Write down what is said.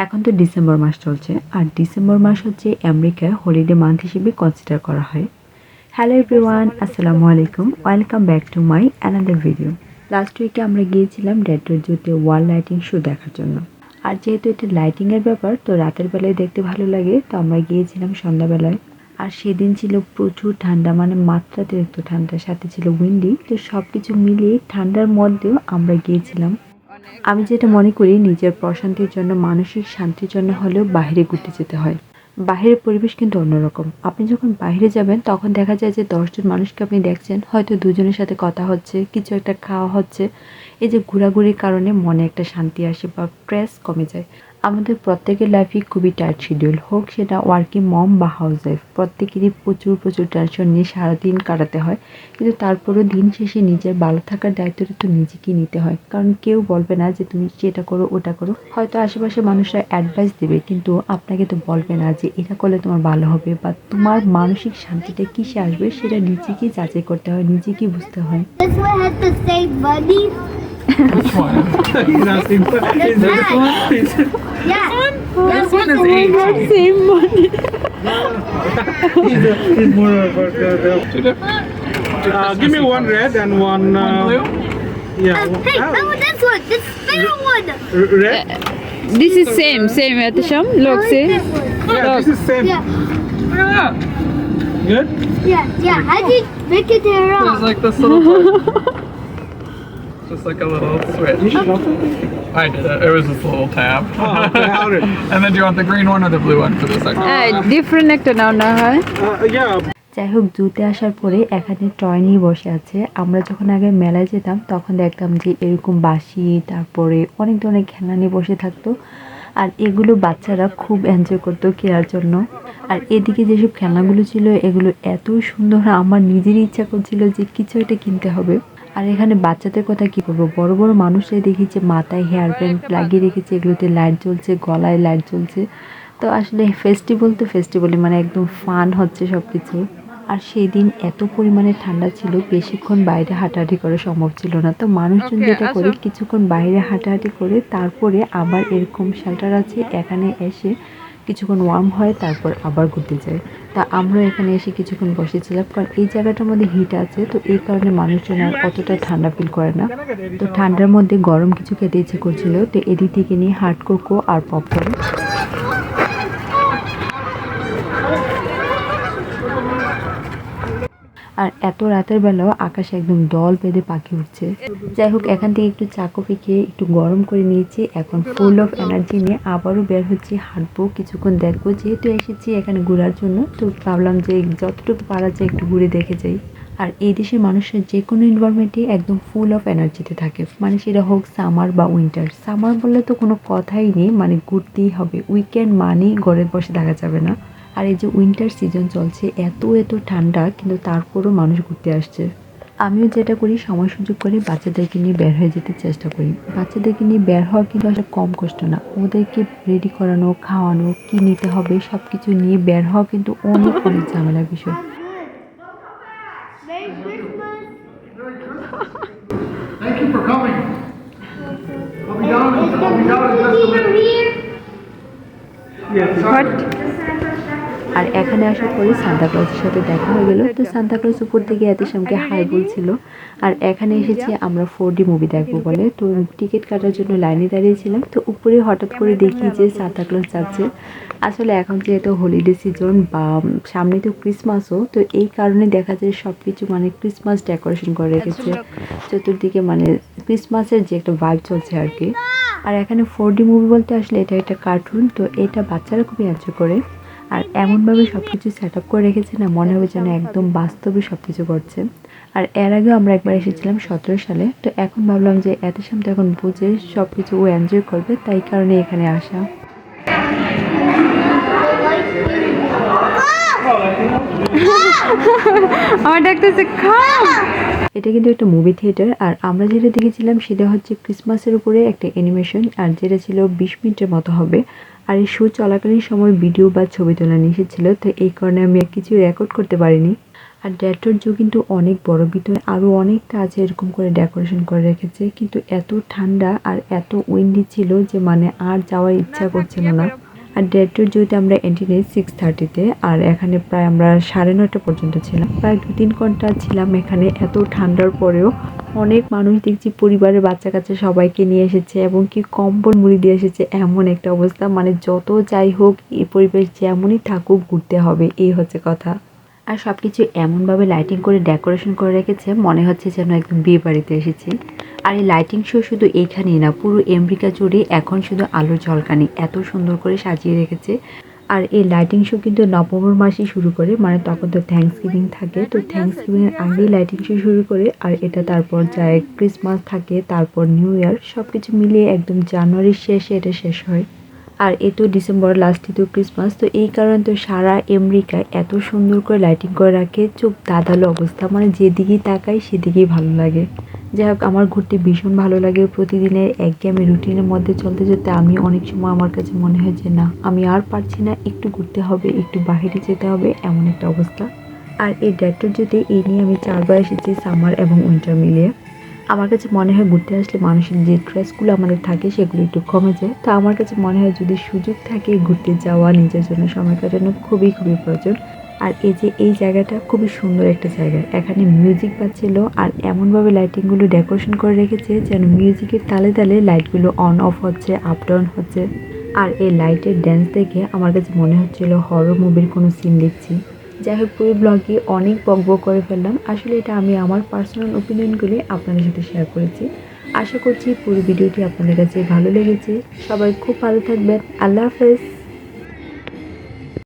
এখন তো ডিসেম্বর মাস চলছে, আর ডিসেম্বর মাস হচ্ছে আমেরিকায় হলিডে মান্থ হিসেবে কনসিডার করা হয়। হ্যালো এভরিওয়ান, আসসালামু আলাইকুম, welcome back to my another video. Last উইকে আমরা গিয়েছিলাম ডেট্রয়েট জুতে ওয়াল লাইটিং শো দেখার জন্য। আর যেহেতু এটা লাইটিংয়ের ব্যাপার, তো রাতের বেলায় দেখতে ভালো লাগে, তো আমরা গিয়েছিলাম সন্ধ্যাবেলায়। আর সেদিন ছিল প্রচুর ঠান্ডা, মানে মাত্রাতিরিক্ত ঠান্ডা, সাথে ছিল উইন্ডি। তো সব কিছু মিলিয়ে ঠান্ডার মধ্যেও আমরা গিয়েছিলাম। আমি যেটা মনে করি, নিজের প্রশান্তির জন্য, মানসিক শান্তির জন্য হলেও বাইরে ঘুরতে যেতে হয়। বাহিরের পরিবেশ কিন্তু অন্যরকম। আপনি যখন বাইরে যাবেন তখন দেখা যায় যে 10 জন মানুষকে আপনি দেখছেন, হয়তো দুজনের সাথে কথা হচ্ছে, কিছু একটা খাওয়া হচ্ছে। এই যে ঘোরাঘুরির কারণে মনে একটা শান্তি আসে বা স্ট্রেস কমে যায়। আমাদের প্রত্যেকের লাইফই খুবই টাইট শিডিউল, হোক সেটা ওয়ার্কিং মম বা হাউস ওয়াইফ, প্রত্যেকেরই প্রচুর প্রচুর টেনশন নিয়ে সারাদিন কাটাতে হয়। কিন্তু তারপরেও দিন শেষে নিজের ভালো থাকার দায়িত্বটা তো নিজেকেই নিতে হয়, কারণ কেউ বলবে না যে তুমি যেটা করো ওটা করো। হয়তো আশেপাশে মানুষরা অ্যাডভাইস দেবে, কিন্তু আপনাকে তো বলবে না যে এটা করলে তোমার ভালো হবে বা তোমার মানসিক শান্তিটা কিসে আসবে, সেটা নিজেকেই যাচাই করতে হয়, নিজেকেই বুঝতে হয়। This one has the same money. Which one? He's asking for is this one? Yeah. This one is eight. Same money. He's more of give me one red and one blue? Yeah. Hey, how about this one? This bigger one. Red? This is same Atasham. Look, I like see. this one. Yeah, this is same. Yeah, Look at that. Good? yeah. How did you make it there There's wrong? like this little just like a little switch. I did it. It was just a little tab. Oh, okay, how did? And then do you want the green one or the blue one for the second one? Different একটা নাও না হয়। Yeah. যাই হোক, জুতে আসার পরে এখানে toy নিয়ে বসে আছে। আমরা যখন আগে মেলায় যেতাম তখন দেখতাম যে এরকম বাঁশি, তারপরে অনেক ধরনের খেলনা নিয়ে বসে থাকতো। আর এগুলো বাচ্চারা খুব এনজয় করতো কেনার জন্য। আর এদিকে যেসব খেলনাগুলো ছিল, এগুলো এত সুন্দর, আমার নিজেরই ইচ্ছা করছিল যে কিছু একটা কিনতে হবে। আর এখানে বাচ্চাদের কথা কি বলবো, বড় বড় মানুষরাই দেখি যে মাথায় হেয়ার ব্যান্ড লাগিয়ে রেখেছে, এগুলোতে লাইট জ্বলছে, গলায় লাইট জ্বলছে। তো আসলে ফেস্টিভ্যাল তো ফেস্টিভ্যালই, মানে একদম ফান হচ্ছে সব কিছু। আর সেই দিন এত পরিমাণে ঠান্ডা ছিল, বেশিক্ষণ বাইরে হাঁটাহাঁটি করা সম্ভব ছিল না। তো মানুষজন যেটা করে, কিছুক্ষণ বাইরে হাঁটাহাঁটি করে তারপরে আবার এরকম শেল্টার আছে, এখানে এসে কিছুক্ষণ ওয়ার্ম হয়, তারপর আবার ঘুরতে যায়। তা আমরা এখানে এসে কিছুক্ষণ বসেছিলাম, কারণ এই জায়গাটার মধ্যে হিট আছে, তো এই কারণে মানুষজন আর অতটা ঠান্ডা ফিল করে না। তো ঠান্ডার মধ্যে গরম কিছু খেতে ইচ্ছে করছিল, তো এদিক থেকে নিয়ে হাট কোকো আর পপকর্ন। আর এত রাতের বেলাও আকাশে একদম দল বেঁধে পাখি উঠছে। যাই হোক, এখান থেকে একটু চা কফি খেয়ে একটু গরম করে নিয়েছি। এখন ফুল অফ এনার্জি নিয়ে আবারও বের হচ্ছি, হাঁটবো, কিছুক্ষণ দেখবো। যেহেতু এসেছি এখানে ঘোরার জন্য, তো ভাবলাম যে যতটুকু পারা যায় একটু ঘুরে দেখে যাই। আর এই দেশের মানুষের যে কোনো এনভায়রনমেন্টে একদম ফুল অফ এনার্জিতে থাকে, মানে সেটা হোক সামার বা উইন্টার। সামার বললে তো কোনো কথাই নেই, মানে ঘুরতেই হবে, উইকেন্ড মানেই ঘরে বসে থাকা যাবে না। আর এই যে উইন্টার সিজন চলছে, এত ঠান্ডা, কিন্তু তারপরও মানুষ ঘুরতে আসছে। আমিও যেটা করি, সময় সুযোগ করে বাচ্চাদেরকে নিয়ে বের হয়ে যেতে চেষ্টা করি। বাচ্চাদেরকে নিয়ে বের হওয়া কিন্তু আসলে কম কষ্ট না, ওদেরকে রেডি করানো, খাওয়ানো, কি নিতে হবে সব কিছু নিয়ে বের হওয়া কিন্তু অনেক অনেক ঝামেলার বিষয়। Merry Christmas. Thank you for coming. I'll be down. Is the I'll be down in blue just a leader minute. here? Yes. আর এখানে আসার পরে সান্তা ক্লজের সাথে দেখা হয়ে গেল। তো সান্তা ক্লজ উপর থেকে এতিশামকে হাই বলছিল। আর এখানে এসেছি আমরা 4D মুভি দেখবো বলে, তো টিকিট কাটার জন্য লাইনে দাঁড়িয়েছিলাম। তো উপরে হঠাৎ করে দেখি যে সান্তা ক্লজ যাচ্ছে। আসলে এখন যেহেতু হলিডে সিজন বা সামনে তো ক্রিসমাসও, তো এই কারণে দেখা যায় সব কিছু মানে ক্রিসমাস ডেকোরেশন করে রেখেছে চতুর্দিকে, মানে ক্রিসমাসের যে একটা ভাইব চলছে আর কি। আর এখানে 4D মুভি বলতে আসলে এটা একটা কার্টুন, তো এটা বাচ্চারা খুবই এনজয় করে। আর এমনভাবে সব কিছু সেট আপ করে রেখেছে না, মনে হবে যেন একদম বাস্তবে সব কিছু করছে। আর এর আগেও আমরা একবার এসেছিলাম 17 সালে, তো এখন ভাবলাম যে এত সামনে এখন বুঝে সব কিছু ও এনজয় করবে, তাই কারণে এখানে আসা। আমার ডাকতেছে খাও। এটা কিন্তু একটা মুভি থিয়েটার, আর আমরা যেটা দেখেছিলাম সেটা হচ্ছে ক্রিসমাসের উপরে একটা অ্যানিমেশন, আর যেটা ছিল 20 মিনিটের মতো হবে। আর এই শো চলাকালীন সময় ভিডিও বা ছবি তোলা নিষেধ ছিল, তো এই কারণে আমি কিছু রেকর্ড করতে পারিনি। আর আর ডেট্রোর জু কিন্তু অনেক বড়, ভিতরে আরও অনেকটা আছে এরকম করে ডেকোরেশন করে রেখেছে, কিন্তু এত ঠান্ডা আর এত উইন্ডি ছিল যে মানে আর যাওয়ার ইচ্ছা করছিল না। আর ডেট্রোর জুতে আমরা এন্ট্রি নিই 6:30-তে, আর এখানে প্রায় আমরা 9:30 পর্যন্ত ছিলাম, প্রায় 2-3 ঘন্টা ছিলাম এখানে। এত ঠান্ডার পরেও অনেক মানুষ দেখছি পরিবারের বাচ্চা কাচ্চা সবাইকে নিয়ে এসেছে এবং কি কম্বল মুড়ি দিয়ে এসেছে, এমন একটা অবস্থা। মানে যত যাই হোক এই পরিবেশ যেমনই থাকুক ঘুরতে হবে, এই হচ্ছে কথা। আর সব কিছু এমনভাবে লাইটিং করে ডেকোরেশন করে রেখেছে, মনে হচ্ছে যেন একদম বিয়ে বাড়িতে এসেছি। আর এই লাইটিং শো শুধু এইখানেই না, পুরো আমেরিকা জুড়ে এখন শুধু আলোর ঝলকানি, এত সুন্দর করে সাজিয়ে রেখেছে। আর এই লাইটিং শো কিন্তু নভেম্বর মাসেই শুরু করে, মানে তখন তো থ্যাঙ্কসগিভিং থাকে, তো থ্যাঙ্কসগিভিংয়ের আগেই লাইটিং শো শুরু করে। আর এটা তারপর যায় ক্রিসমাস থাকে, তারপর নিউ ইয়ার, সব কিছু মিলিয়ে একদম জানুয়ারির শেষে এটা শেষ হয়। আর এ তো ডিসেম্বর লাস্টে তো ক্রিসমাস, তো এই কারণে তো সারা আমেরিকায় এত সুন্দর করে লাইটিং করে রাখে, চোখ দাঁধালো অবস্থা, মানে যেদিকেই তাকাই সেদিকেই ভালো লাগে। যাই হোক, আমার ঘুরতে ভীষণ ভালো লাগে। প্রতিদিনের একঘেয়েমি রুটিনের মধ্যে চলতে চলতে আমি অনেক সময় আমার কাছে মনে হয় যে না, আমি আর পারছি না, একটু ঘুরতে হবে, একটু বাইরে যেতে হবে, এমন একটা অবস্থা। আর এই ডেট্রোর জুতে এই নিয়ে আমি 4বার এসেছি, সামার এবং উইন্টার মিলিয়ে। আমার কাছে মনে হয় ঘুরতে আসলে মানুষের যে স্ট্রেসগুলো আমাদের থাকে সেগুলো একটু কমে যায়। তো আমার কাছে মনে হয় যদি সুযোগ থাকে ঘুরতে যাওয়া, নিজের জন্য সময় কাটানো খুবই খুবই প্রয়োজন। আর এই যে এই জায়গাটা খুবই সুন্দর একটা জায়গা, এখানে মিউজিক বাজছিল আর এমনভাবে লাইটিংগুলো ডেকোরেশন করে রেখেছে যেন মিউজিকের তালে তালে লাইটগুলো অন অফ হচ্ছে, আপ ডাউন হচ্ছে। আর এই লাইটের ড্যান্স দেখে আমার কাছে মনে হচ্ছিল হরর মুভির কোনো সিন দেখছি। যাই হোক, পুরো ব্লগে অনেক বকবক করে ফেললাম। আসলে এটা আমি আমার পার্সোনাল ওপিনিয়নগুলি আপনাদের সাথে শেয়ার করেছি। আশা করছি পুরো ভিডিওটি আপনাদের কাছে ভালো লেগেছে। সবাই খুব ভালো থাকবেন। আল্লাহ হাফেজ।